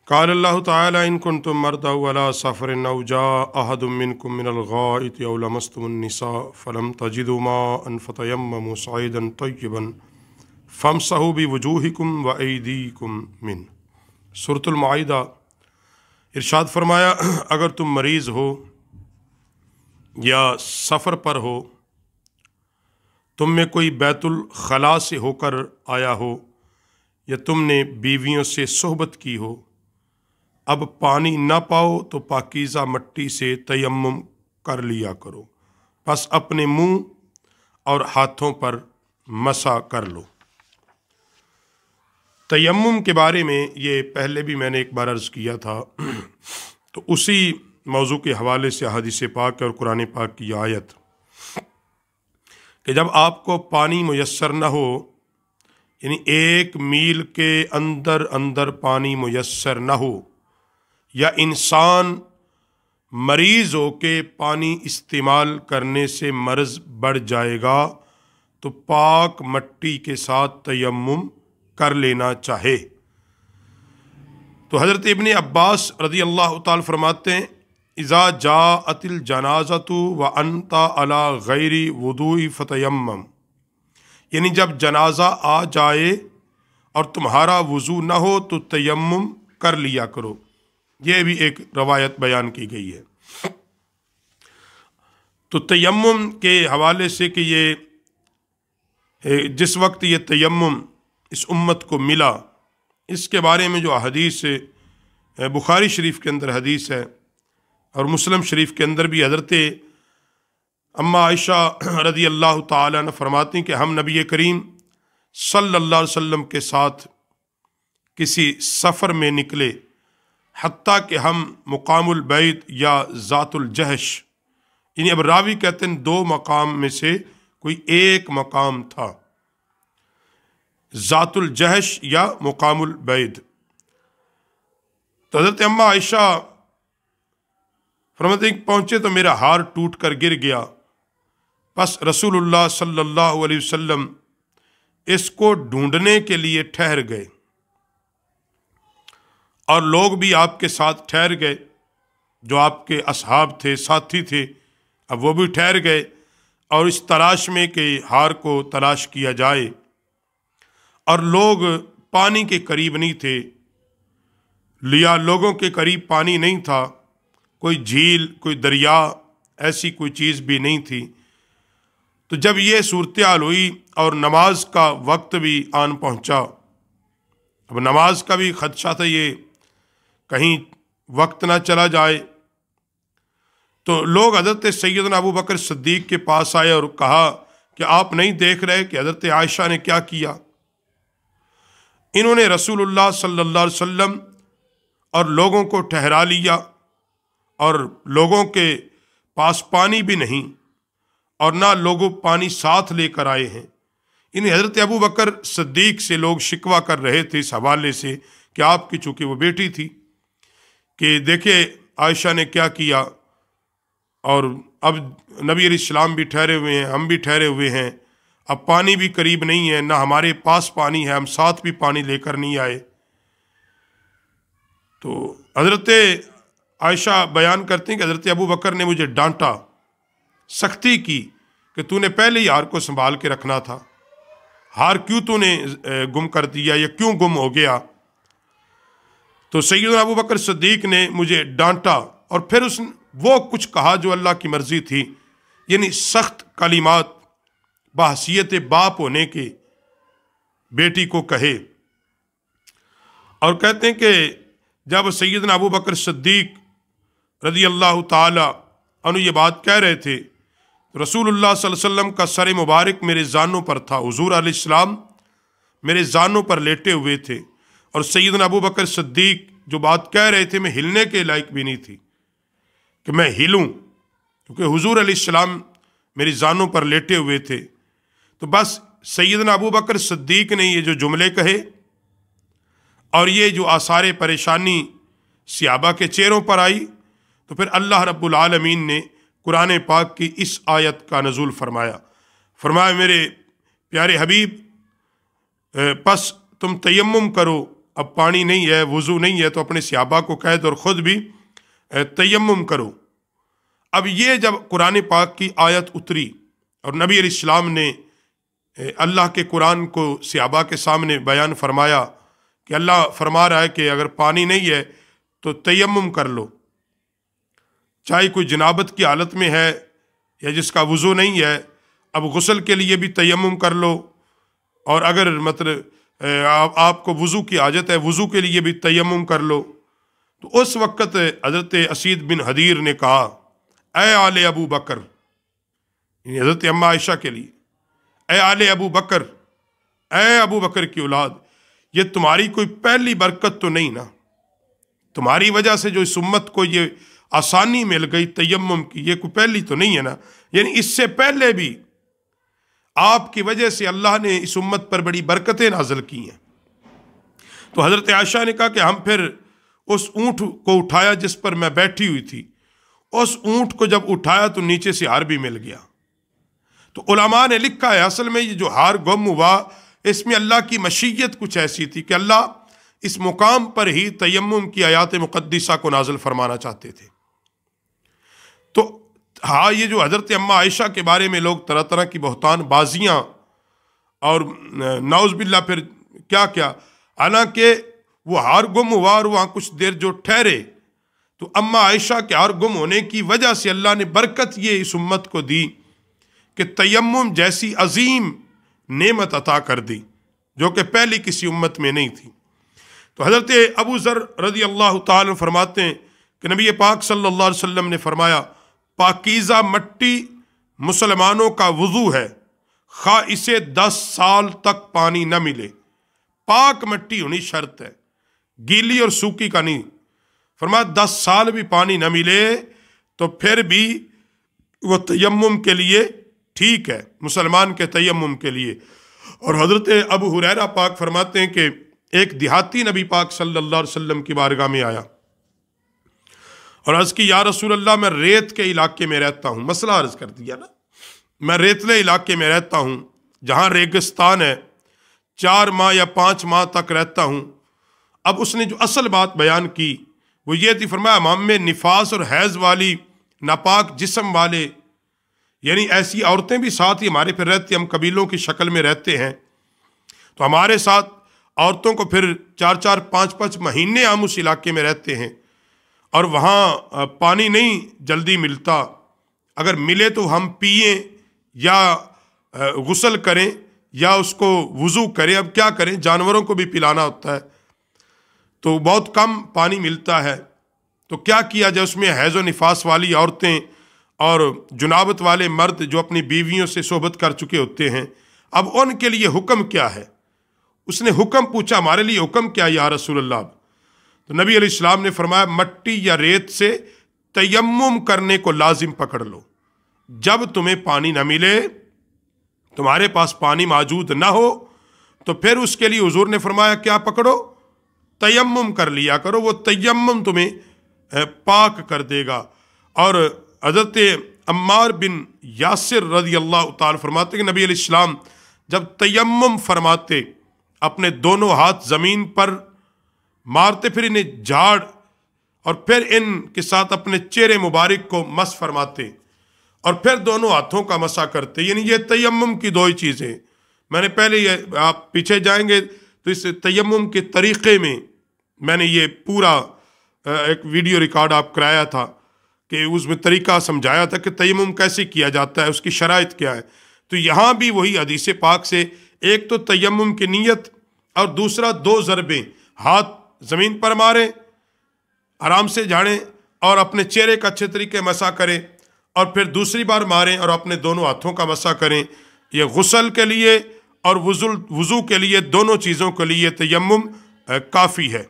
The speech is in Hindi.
क़ाल अल्लाहु तआला इन कुन्तुम मर्दा अला सफ़रिन औ जाअ अहदुम मिनकुम मिनल गाइति औ लमस्तुमुन निसा फलम तजिदू माअन फतयम्ममू सईदन तय्यिबन फमसहू बिवुजूहिकुम व अयदीकुम मिन। सूरतुल माइदा। इरशाद फरमाया, अगर तुम मरीज़ हो या सफ़र पर हो, तुम में कोई बैतुल खला से होकर आया हो या तुमने बीवियों से सोहबत की हो, अब पानी ना पाओ तो पाकीज़ा मट्टी से तयम्मुम कर लिया करो, बस अपने मुंह और हाथों पर मसा कर लो। तयम्मुम के बारे में ये पहले भी मैंने एक बार अर्ज़ किया था, तो उसी मौजू के हवाले से हदीस पाक और कुरान पाक की आयत कि जब आपको पानी मुयस्सर न हो, यानी 1 मील के अंदर अंदर पानी मुयस्सर न हो, या इंसान मरीज़ हो के पानी इस्तेमाल करने से मर्ज़ बढ़ जाएगा, तो पाक मट्टी के साथ तयम्मुम कर लेना चाहे। तो हज़रत इब्ने अब्बास रज़ी अल्लाह ताला फरमाते हैं, इज़ा जाअतिल जनाज़तु व अंता अला गैरी वुदूई फतयम्मम, यानी जब जनाजा आ जाए और तुम्हारा वज़ू न हो तो तयम्मुम कर लिया करो। यह भी एक रवायत बयान की गई है। तो तयम्मुम के हवाले से कि ये जिस वक्त ये तयम्मुम इस उम्मत को मिला, इसके बारे में जो हदीस बुखारी शरीफ के अंदर हदीस है और मुस्लिम शरीफ के अंदर भी हज़रत अम्मा आयशा रज़ी अल्लाह ताला अन्हा फरमाती कि हम नबी करीम सल्लल्लाहु अलैहि वसल्लम के साथ किसी सफ़र में निकले, हत्ता कि हम मुकामुल बैत या ज़ातुल जहश, यानी अब रावी कहते हैं 2 मकाम में से कोई एक मकाम था, ज़ातुल जहश या मुकामुल बैत। तो हज़रत अम्मा आयशा फरमाती पहुँचे तो मेरा हार टूट कर गिर गया, बस रसूलुल्लाह सल्लल्लाहु अलैहि वसल्लम इसको ढूंढने के लिए ठहर गए और लोग भी आपके साथ ठहर गए, जो आपके असहाब थे, साथी थे, अब वो भी ठहर गए और इस तलाश में कि हार को तलाश किया जाए। और लोग पानी के करीब नहीं थे, लिया लोगों के करीब पानी नहीं था, कोई झील, कोई दरिया, ऐसी कोई चीज़ भी नहीं थी। तो जब ये सूरत हाल हुई और नमाज का वक्त भी आन पहुंचा, अब नमाज का भी खदशा था, ये कहीं वक्त ना चला जाए, तो लोग हज़रत सैयदना अबू बकर सिद्दीक के पास आए और कहा कि आप नहीं देख रहे कि हज़रत आयशा ने क्या किया। इन्होंने रसूलुल्लाह सल्लल्लाहु अलैहि वसल्लम और लोगों को ठहरा लिया और लोगों के पास पानी भी नहीं और ना लोगों पानी साथ लेकर आए हैं। इन हज़रत अबू बकर सिद्दीक से लोग शिकवा कर रहे थे इस हवाले से कि आपकी चूँकि वो बेटी थी, कि देखिए आयशा ने क्या किया, और अब नबी अलैहिस्सलाम भी ठहरे हुए हैं, हम भी ठहरे हुए हैं, अब पानी भी करीब नहीं है, ना हमारे पास पानी है, हम साथ भी पानी लेकर नहीं आए। तो हज़रत आयशा बयान करते हैं कि हज़रत अबू बकर ने मुझे डांटा, सख्ती की कि तूने पहले ही हार को संभाल के रखना था, हार क्यों तूने गुम कर दिया या क्यों गुम हो गया। तो सैयदना अबू बकर सिद्दीक ने मुझे डांटा और फिर उसने वो कुछ कहा जो अल्लाह की मर्जी थी, यानी सख्त कलिमात बहसीयत बाप होने के बेटी को कहे। और कहते हैं कि जब सैयदना अबू बकर सिद्दीक रज़ी अल्लाह ताला अन्हु ये बात कह रहे थे, तो रसूलुल्लाह सल्लल्लाहु अलैहि वसल्लम का सर मुबारक मेरे जानों पर था, हुजूर अलैहिस्सलाम मेरे जानों पर लेटे हुए थे और सैयदना अबू बकर सिद्दीक जो बात कह रहे थे मैं हिलने के लायक भी नहीं थी कि मैं हिलूं, क्योंकि हुजूर अलैहिस्सलाम मेरी जानों पर लेटे हुए थे। तो बस सैयदना अबू बकर सिद्दीक ने ये जो जुमले कहे और ये जो आसार परेशानी सहाबा के चेहरों पर आई, तो फिर अल्लाह रब्बुल आलमीन ने कुरान पाक की इस आयत का नज़ूल फरमाया। फरमाया मेरे प्यारे हबीब, बस तुम तयम्मुम करो अब पानी नहीं है, वज़ू नहीं है, तो अपने सहाबा को कह दो और ख़ुद भी तयम्मुम करो। अब ये जब कुरान पाक की आयत उतरी और नबी अलैहिस्सलाम ने अल्लाह के कुरान को सहाबा के सामने बयान फरमाया कि अल्लाह फरमा रहा है कि अगर पानी नहीं है तो तयम्मुम कर लो, चाहे कोई जनाबत की हालत में है या जिसका वज़ू नहीं है, अब गुस्ल के लिए भी तयम्मुम कर लो, और अगर मतलब आपको वज़ू की हाजत है, वज़ू के लिए भी तयम्मुम कर लो। तो उस वक़्त हज़रत असीद बिन हदीर ने कहा, ए आले अबू बकर, हज़रत अम्मा आयशा के लिए, ए आले अबू बकर, ए अबू बकर की औलाद, ये तुम्हारी कोई पहली बरकत तो नहीं ना? तुम्हारी वजह से जो इस उम्मत को ये आसानी मिल गई तयम्मुम की, ये कोई पहली तो नहीं है ना? यानी इससे पहले भी आपकी वजह से अल्लाह ने इस उम्मत पर बड़ी बरकतें नाज़िल की हैं। तो हज़रत आयशा ने कहा कि हम फिर उस ऊँट को उठाया जिस पर मैं बैठी हुई थी, उस ऊँट को जब उठाया तो नीचे से हार भी मिल गया। तो उलमा ने लिखा है असल में ये जो हार गुम हुआ, इसमें अल्लाह की मशीयत कुछ ऐसी थी कि अल्लाह इस मुकाम पर ही तयम्मुम की आयात मुक़द्दिसा को नाज़िल फरमाना चाहते थे। तो हाँ, ये जो हज़रत अम्मा आयशा के बारे में लोग तरह तरह की बहतान बाजियाँ और नाउज़ बिल्ला फिर क्या क्या, हालांकि वो हार गुम हुआ और वहाँ कुछ देर जो ठहरे, तो अम्मा आयशा के हार गुम होने की वजह से अल्लाह ने बरकत ये इस उम्मत को दी कि तयम्मुम जैसी अजीम नेमत अता कर दी जो कि पहली किसी उम्मत में नहीं थी। तो हज़रत अबू ज़र रज़ी अल्लाह ताला फरमाते हैं कि नबी पाक सल्लल्लाहु अलैहि वसल्लम ने फरमाया, पाकीज़ा मट्टी मुसलमानों का वज़ू है, खा इसे 10 साल तक पानी न मिले। पाक मट्टी होनी शर्त है, गीली और सूखी का नहीं। फरमाया 10 साल भी पानी न मिले तो फिर भी वो तयम्मुम के लिए ठीक है, मुसलमान के तयम्मुम के लिए। और हज़रत अबू हुरैरा पाक फरमाते हैं कि एक देहाती नबी पाक सल्लल्लाहु अलैहि वसल्लम की बारगाह में आया और अर्ज़ की, या रसूल अल्लाह, मैं रेत के इलाके में रहता हूँ। मसला अर्ज़ कर दिया ना, मैं रेतले इलाके में रहता हूँ जहाँ रेगिस्तान है, 4 माह या 5 माह तक रहता हूँ। अब उसने जो असल बात बयान की वो ये थी, फरमाया हम में निफास और हैज़ वाली नापाक जिस्म वाले, यानी ऐसी औरतें भी साथ ही हमारे फिर रहती, हम कबीलों की शक्ल में रहते हैं, तो हमारे साथ औरतों को फिर 4-4, 5-5 महीने हम उस इलाके में रहते हैं और वहाँ पानी नहीं जल्दी मिलता। अगर मिले तो हम पिएँ या गुस्ल करें या उसको वज़ू करें। अब क्या करें, जानवरों को भी पिलाना होता है, तो बहुत कम पानी मिलता है। तो क्या किया जाए, उसमें हैज़ व निफास वाली औरतें और जुनाबत वाले मर्द जो अपनी बीवियों से सोहबत कर चुके होते हैं, अब उनके लिए हुक्म क्या है? उसने हुक्म पूछा, हमारे लिए हुक्म क्या या रसूल अल्लाह? तो नबी अलैहिस्सलाम ने फरमाया, मट्टी या रेत से तयम्मुम करने को लाजिम पकड़ लो। जब तुम्हें पानी न मिले, तुम्हारे पास पानी मौजूद ना हो, तो फिर उसके लिए हुजूर ने फरमाया क्या पकड़ो? तयम्मुम कर लिया करो, वो तयम्मुम तुम्हें पाक कर देगा। और हज़रत अम्मार बिन यासिर रज़ी अल्लाह ताला फरमाते कि नबी अलैहिस्सलाम जब तयम्मुम फरमाते, अपने दोनों हाथ ज़मीन पर मारते, फिर इन्हें झाड़ और फिर इनके साथ अपने चेहरे मुबारक को मस फरमाते और फिर दोनों हाथों का मसा करते। यानी ये तयम्मुम की 2 ही चीज़ें। मैंने पहले ये, आप पीछे जाएंगे तो इस तयम्मुम के तरीक़े में मैंने ये पूरा एक वीडियो रिकॉर्ड आप कराया था कि उसमें तरीका समझाया था कि तयम्मुम कैसे किया जाता है, उसकी शराइत क्या है। तो यहाँ भी वही हदीस पाक से, एक तो तयम्मुम की नीयत और दूसरा 2 ज़रबें, हाथ ज़मीन पर मारें, आराम से झाड़ें और अपने चेहरे का अच्छे तरीके मसा करें और फिर दूसरी बार मारें और अपने दोनों हाथों का मसा करें। ये गुस्ल के लिए और वज़ू के लिए, दोनों चीज़ों के लिए तयम्मुम काफ़ी है।